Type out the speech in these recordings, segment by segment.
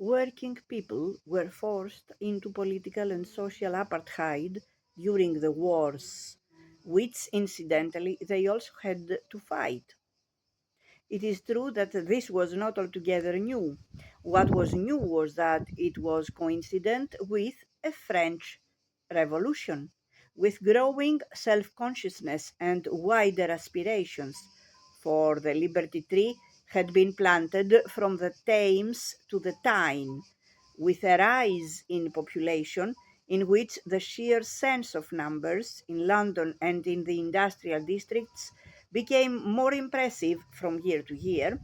Working people were forced into political and social apartheid during the wars, which incidentally they also had to fight. It is true that this was not altogether new. What was new was that it was coincident with a French Revolution, with growing self consciousness and wider aspirations, for the Liberty Tree had been planted from the Thames to the Tyne, with a rise in population in which the sheer sense of numbers in London and in the industrial districts became more impressive from year to year,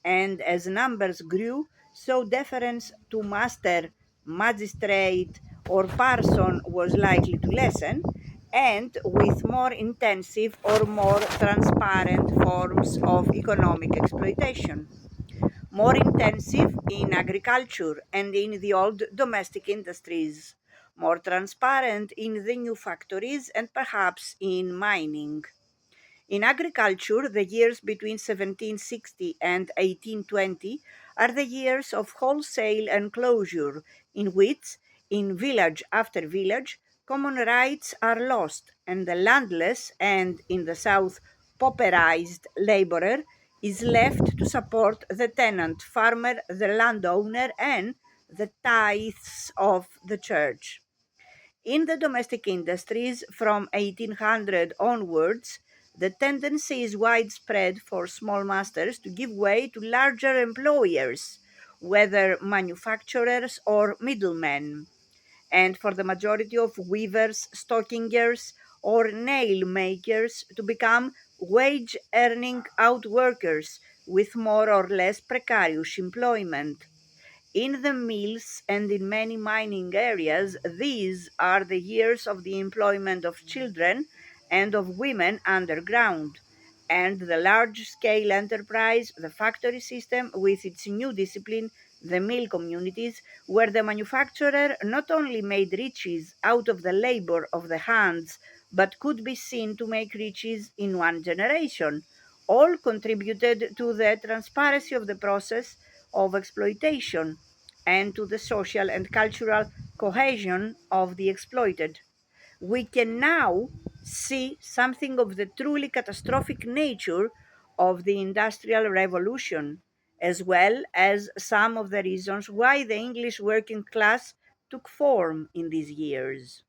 and as numbers grew, so deference to master, magistrate, or parson was likely to lessen, and with more intensive or more transparent forms of economic exploitation. More intensive in agriculture and in the old domestic industries, more transparent in the new factories and perhaps in mining. In agriculture, the years between 1760 and 1820 are the years of wholesale enclosure, in which, in village after village, common rights are lost, and the landless and, in the south, pauperized laborer is left to support the tenant farmer, the landowner, and the tithes of the church. In the domestic industries from 1800 onwards, the tendency is widespread for small masters to give way to larger employers, whether manufacturers or middlemen, and for the majority of weavers, stockingers, or nail makers to become wage earning outworkers with more or less precarious employment. In the mills and in many mining areas, these are the years of the employment of children and of women underground. And the large scale enterprise, the factory system with its new discipline, the mill communities, where the manufacturer not only made riches out of the labor of the hands, but could be seen to make riches in one generation, all contributed to the transparency of the process of exploitation and to the social and cultural cohesion of the exploited. We can now see something of the truly catastrophic nature of the Industrial Revolution, as well as some of the reasons why the English working class took form in these years.